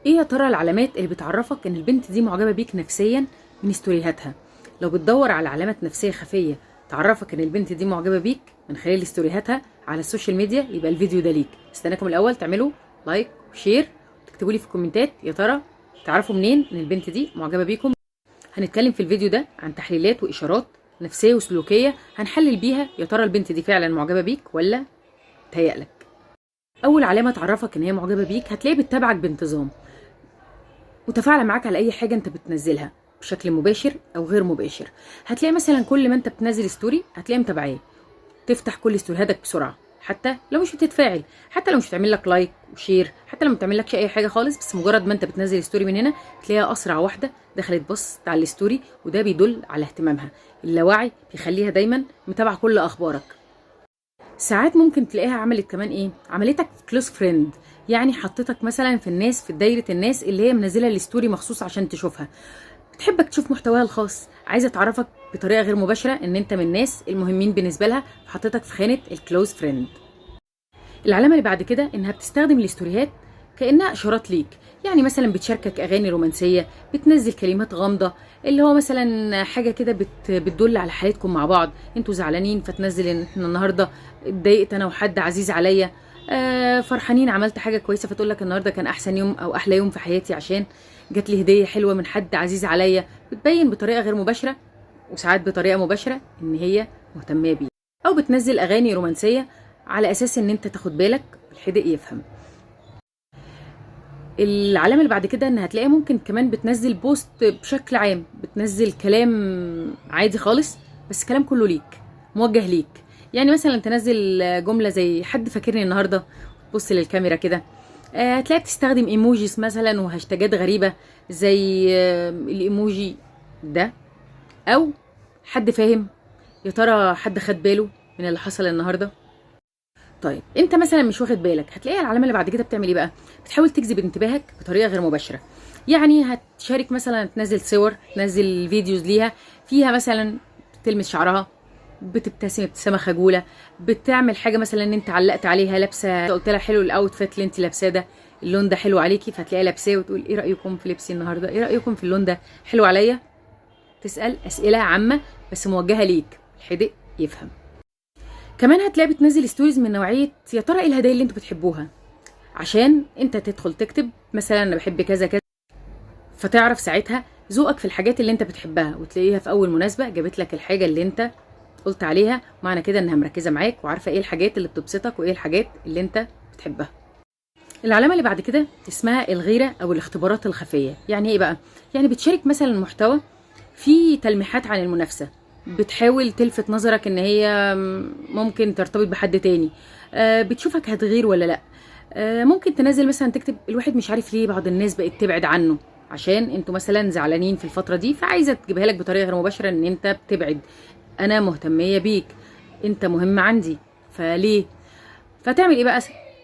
ايه يا ترى العلامات اللي بتعرفك ان البنت دي معجبه بيك نفسيا من ستوريهاتها؟ لو بتدور على علامات نفسيه خفيه تعرفك ان البنت دي معجبه بيك من خلال ستوريهاتها على السوشيال ميديا، يبقى الفيديو ده ليك. استناكم الاول تعملوا لايك وشير وتكتبوا لي في الكومنتات يا ترى تعرفوا منين ان البنت دي معجبه بيكم. هنتكلم في الفيديو ده عن تحليلات واشارات نفسيه وسلوكيه هنحلل بيها يا ترى البنت دي فعلا معجبه بيك ولا تهيألك. اول علامه تعرفك ان هي معجبه بيك هتلاقي بتتابعك بانتظام، متفاعله معاك على اي حاجه انت بتنزلها بشكل مباشر او غير مباشر. هتلاقي مثلا كل ما انت بتنزل ستوري هتلاقي متابعاه، تفتح كل ستوريهاتك بسرعه، حتى لو مش بتتفاعل، حتى لو مش بتعمل لك لايك وشير، حتى لو ما بتعملكش اي حاجه خالص، بس مجرد ما انت بتنزل ستوري من هنا تلاقيها اسرع واحده دخلت بصت على الستوري، وده بيدل على اهتمامها. اللاواعي بيخليها دايما متابعه كل اخبارك. ساعات ممكن تلاقيها عملت كمان ايه، عملتك كلوز فريند، يعني حطيتك مثلا في الناس، في دايره الناس اللي هي منزله الستوري مخصوص عشان تشوفها، بتحبك تشوف محتواها الخاص، عايزه تعرفك بطريقه غير مباشره ان انت من الناس المهمين بالنسبه لها، فحطيتك في خانه الكلوز فريند. العلامه اللي بعد كده انها بتستخدم الاستوريهات كانها اشارات ليك، يعني مثلا بتشاركك اغاني رومانسيه، بتنزل كلمات غامضه، اللي هو مثلا حاجه كده بتدل على حالتكم مع بعض، انتوا زعلانين فتنزل ان احنا النهارده اتضايقت انا وحد عزيز عليا، فرحانين عملت حاجه كويسه فتقول لك النهارده كان احسن يوم او احلى يوم في حياتي عشان جات لي هديه حلوه من حد عزيز عليا. بتبين بطريقه غير مباشره وساعات بطريقه مباشره ان هي مهتمه بيه، او بتنزل اغاني رومانسيه على اساس ان انت تاخد بالك والحدق يفهم. العلامه اللي بعد كده ان هتلاقيها ممكن كمان بتنزل بوست بشكل عام، بتنزل كلام عادي خالص بس كلام كله ليك، موجه ليك. يعني مثلا تنزل جمله زي حد فاكرني النهارده، تبص للكاميرا كده، هتلاقيها بتستخدم ايموجيز مثلا وهاشتاجات غريبه زي الايموجي ده، او حد فاهم، يا ترى حد خد باله من اللي حصل النهارده. طيب انت مثلا مش واخد بالك، هتلاقي العلامه اللي بعد كده بتعمل ايه بقى، بتحاول تجذب انتباهك بطريقه غير مباشره. يعني هتشارك مثلا، تنزل صور، تنزل فيديوز ليها فيها مثلا تلمس شعرها، بتبتسم ابتسامه خجوله، بتعمل حاجه مثلا ان انت علقت عليها لابسه، قلت لها حلو الاوتفيت اللي انت لابساه ده، اللون ده حلو عليكي، فتلاقيها لابساه وتقول ايه رايكم في لبسي النهارده، ايه رايكم في اللون ده حلو عليا. تسال اسئله عامه بس موجهه ليك، الحدق يفهم. كمان هتلاقي بتنزل ستوريز من نوعيه يا ترى ايه الهدايا اللي انتوا بتحبوها، عشان انت تدخل تكتب مثلا انا بحب كذا كذا، فتعرف ساعتها ذوقك في الحاجات اللي انت بتحبها، وتلاقيها في اول مناسبه جابت لك الحاجه اللي انت قلت عليها، معنى كده انها مركزه معاك وعارفه ايه الحاجات اللي بتبسطك وايه الحاجات اللي انت بتحبها. العلامه اللي بعد كده اسمها الغيره او الاختبارات الخفيه. يعني ايه بقى، يعني بتشارك مثلا محتوى في تلميحات عن المنافسه، بتحاول تلفت نظرك ان هي ممكن ترتبط بحد تاني، بتشوفك هتغير ولا لا. ممكن تنزل مثلا تكتب الواحد مش عارف ليه بعض الناس بقت تبعد عنه، عشان انتوا مثلا زعلانين في الفتره دي، فعايزه تجيبها لك بطريقه غير مباشره ان انت بتبعد، انا مهتميه بيك، انت مهم عندي، فليه. فتعمل ايه بقى،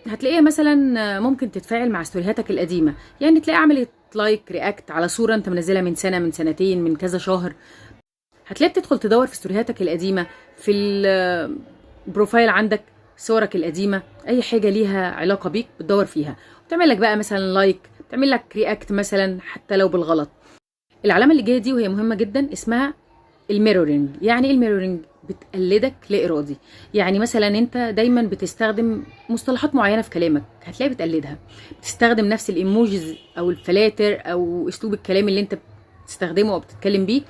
هتلاقيها مثلا ممكن تتفاعل مع ستوريهاتك القديمه، يعني تلاقي عملت لايك رياكت على صوره انت منزلها من سنه، من سنتين، من كذا شهر. هتلاقي بتدخل تدور في ستوريهاتك القديمه، في البروفايل عندك، صورك القديمه، اي حاجه ليها علاقه بيك بتدور فيها، وتعمل لك بقى مثلا لايك، تعمل لك رياكت مثلا حتى لو بالغلط. العلامه اللي جايه دي وهي مهمه جدا اسمها الميرورنج. يعني ايه الميرورنج؟ بتقلدك لا ارادي، يعني مثلا انت دايما بتستخدم مصطلحات معينه في كلامك هتلاقي بتقلدها، بتستخدم نفس الايموجيز او الفلاتر او اسلوب الكلام اللي انت بتستخدمه او بتتكلم بيه،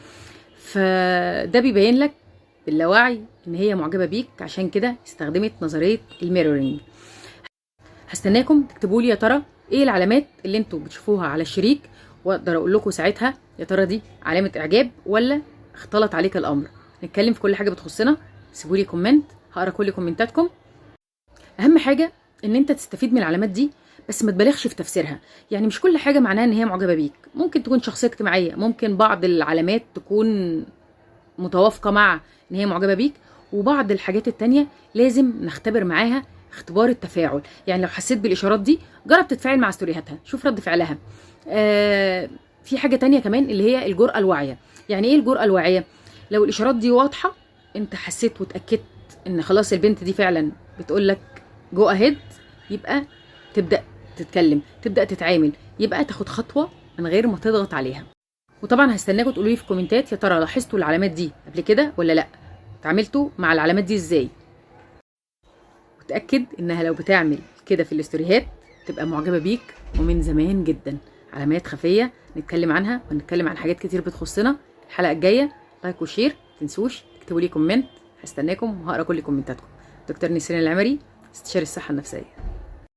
فده بيبين لك باللاوعي ان هي معجبه بيك، عشان كده استخدمت نظريه الميرورنج. هستناكم تكتبوا لي يا ترى ايه العلامات اللي انتوا بتشوفوها على الشريك، واقدر اقول لكم ساعتها يا ترى دي علامه اعجاب ولا اختلط عليك الامر. نتكلم في كل حاجه بتخصنا، سيبوا لي كومنت، هقرا كل كومنتاتكم. اهم حاجه ان انت تستفيد من العلامات دي بس ما تبالغش في تفسيرها، يعني مش كل حاجه معناها ان هي معجبه بيك، ممكن تكون شخصيه اجتماعيه، ممكن بعض العلامات تكون متوافقه مع ان هي معجبه بيك، وبعض الحاجات التانية لازم نختبر معاها اختبار التفاعل. يعني لو حسيت بالاشارات دي جرب تتفاعل مع ستوريهاتها، شوف رد فعلها. في حاجه تانية كمان اللي هي الجرأه الواعيه. يعني ايه الجرأه الواعيه؟ لو الاشارات دي واضحه، انت حسيت وتاكدت ان خلاص البنت دي فعلا بتقول لك جو اهيد، يبقى تبدا تتكلم، تبدا تتعامل، يبقى تاخد خطوه من غير ما تضغط عليها. وطبعا هستناكم تقولوا لي في كومنتات يا ترى لاحظتوا العلامات دي قبل كده ولا لا، اتعاملتوا مع العلامات دي ازاي. وتاكد انها لو بتعمل كده في الاستوريهات تبقى معجبه بيك ومن زمان جدا. علامات خفيه نتكلم عنها ونتكلم عن حاجات كتير بتخصنا. الحلقه الجايه لايك وشير، متنسوش تكتبوا لي كومنت، هستناكم وهقرا كل كومنتاتكم. دكتور نسرين العمري، استشاري الصحه النفسيه.